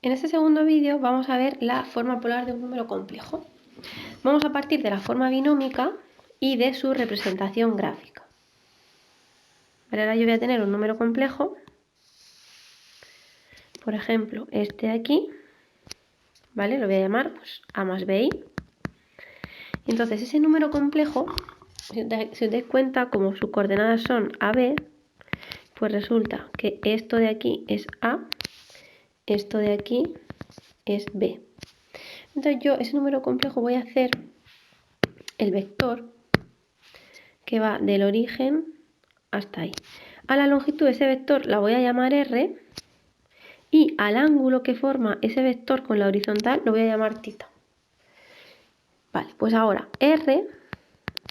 En este segundo vídeo vamos a ver la forma polar de un número complejo. Vamos a partir de la forma binómica y de su representación gráfica. Ahora yo voy a tener un número complejo, por ejemplo, este de aquí, ¿vale? Lo voy a llamar pues, A más BI. Entonces ese número complejo, si os dais cuenta, como sus coordenadas son AB, pues resulta que esto de aquí es A, esto de aquí es B. Entonces yo ese número complejo voy a hacer el vector que va del origen hasta ahí. A la longitud de ese vector la voy a llamar R y al ángulo que forma ese vector con la horizontal lo voy a llamar θ. Vale, pues ahora R,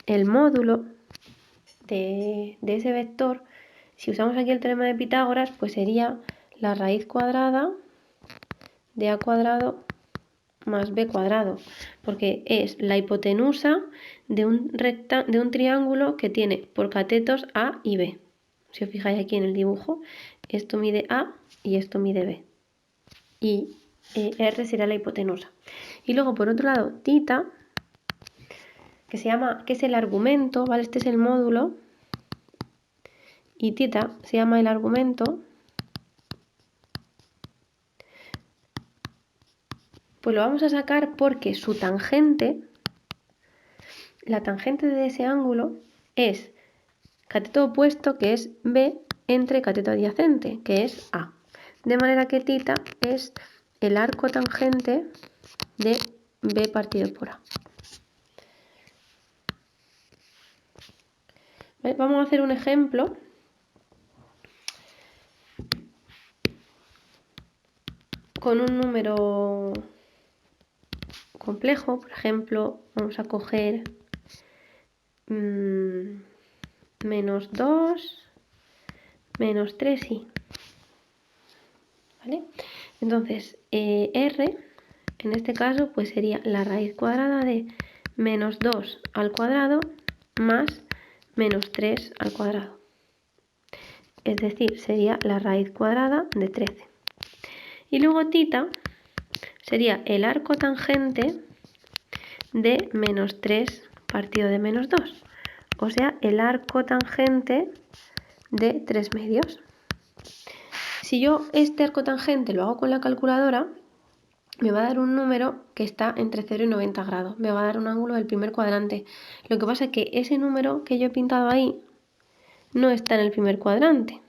el módulo de ese vector, si usamos aquí el teorema de Pitágoras, pues sería la raíz cuadrada de A cuadrado más B cuadrado, porque es la hipotenusa de un triángulo que tiene por catetos A y B. Si os fijáis aquí en el dibujo, esto mide A y esto mide B. Y R será la hipotenusa. Y luego, por otro lado, θ, que es el argumento, ¿vale? Este es el módulo. Y θ se llama el argumento. Pues lo vamos a sacar porque su tangente, la tangente de ese ángulo, es cateto opuesto, que es B, entre cateto adyacente, que es A. De manera que θ es el arco tangente de B partido por A. ¿Vale? Vamos a hacer un ejemplo. Con un número complejo, por ejemplo, vamos a coger menos 2, menos 3 y. ¿Vale? Entonces, R, en este caso, pues sería la raíz cuadrada de menos 2 al cuadrado más menos 3 al cuadrado. Es decir, sería la raíz cuadrada de 13. Y luego θ sería el arco tangente de menos 3 partido de menos 2. O sea, el arco tangente de 3 medios. Si yo este arco tangente lo hago con la calculadora, me va a dar un número que está entre 0 y 90 grados. Me va a dar un ángulo del primer cuadrante. Lo que pasa es que ese número que yo he pintado ahí no está en el primer cuadrante.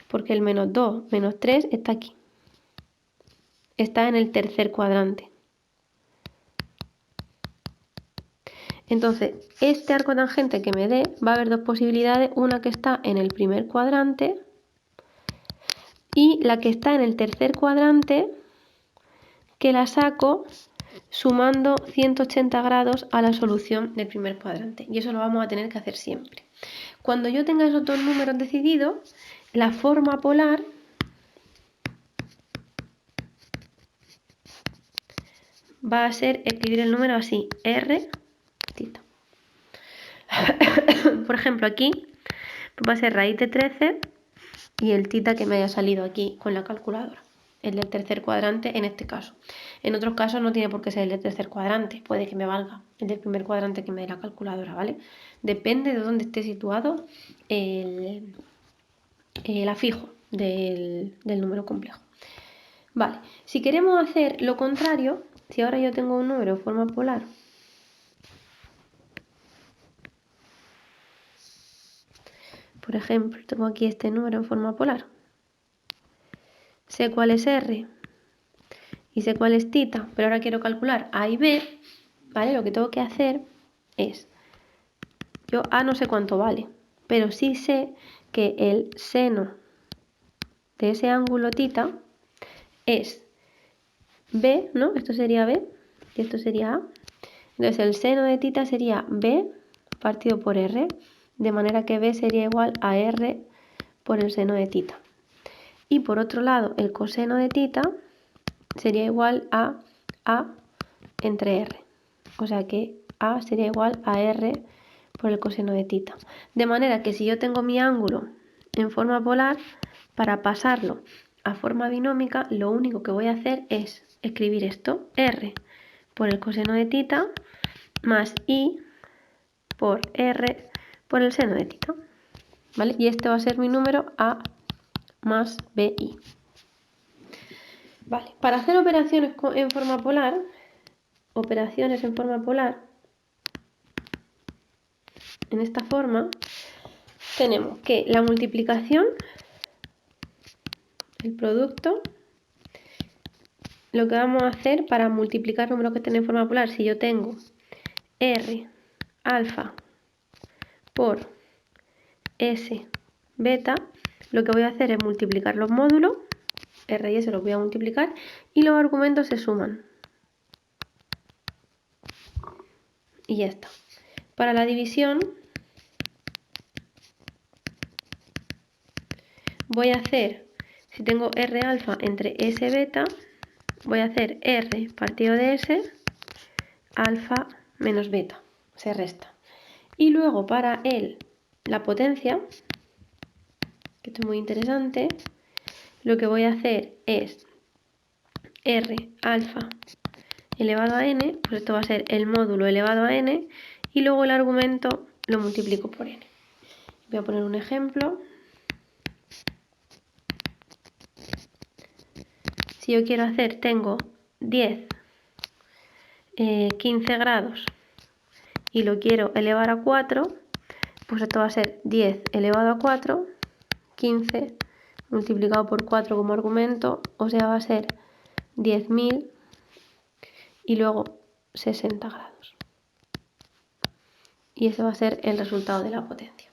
Porque el menos 2, menos 3 está aquí. Está en el tercer cuadrante. Entonces, este arco tangente que me dé, va a haber dos posibilidades. Una que está en el primer cuadrante y la que está en el tercer cuadrante, que la saco sumando 180 grados a la solución del primer cuadrante. Y eso lo vamos a tener que hacer siempre. Cuando yo tenga esos dos números decididos, la forma polar va a ser escribir el número así, R, θ. Por ejemplo, aquí va a ser raíz de 13 y el θ que me haya salido aquí con la calculadora. El del tercer cuadrante en este caso. En otros casos no tiene por qué ser el del tercer cuadrante, puede que me valga el del primer cuadrante que me dé la calculadora, ¿vale? Depende de dónde esté situado el afijo del número complejo. Vale, si queremos hacer lo contrario, si ahora yo tengo un número de forma polar, por ejemplo, tengo aquí este número en forma polar, sé cuál es R y sé cuál es θ, pero ahora quiero calcular A y B, ¿vale? Lo que tengo que hacer es, yo A no sé cuánto vale, pero sí sé que el seno de ese ángulo θ es B, ¿no? Esto sería B y esto sería A. Entonces el seno de θ sería B partido por R, de manera que B sería igual a R por el seno de θ. Y por otro lado, el coseno de θ sería igual a A entre R. O sea que A sería igual a R por el coseno de θ. De manera que si yo tengo mi ángulo en forma polar, para pasarlo a forma binómica, lo único que voy a hacer es escribir esto, r por el coseno de tita más i por r por el seno de tita, ¿vale? Y este va a ser mi número a más bi. Vale, para hacer operaciones en forma polar, en esta forma, tenemos que la multiplicación, el producto, lo que vamos a hacer para multiplicar números que estén en forma polar, si yo tengo r alfa por s beta, lo que voy a hacer es multiplicar los módulos, r y s los voy a multiplicar, y los argumentos se suman. Y ya está. Para la división, voy a hacer, si tengo r alfa entre s beta, voy a hacer r partido de s, alfa menos beta, se resta. Y luego para la potencia, que esto es muy interesante, lo que voy a hacer es r alfa elevado a n, pues esto va a ser el módulo elevado a n, y luego el argumento lo multiplico por n. Voy a poner un ejemplo. Si yo quiero hacer, tengo 10, 15 grados y lo quiero elevar a 4, pues esto va a ser 10 elevado a 4, 15 multiplicado por 4 como argumento, o sea, va a ser 10.000 y luego 60 grados. Y ese va a ser el resultado de la potencia.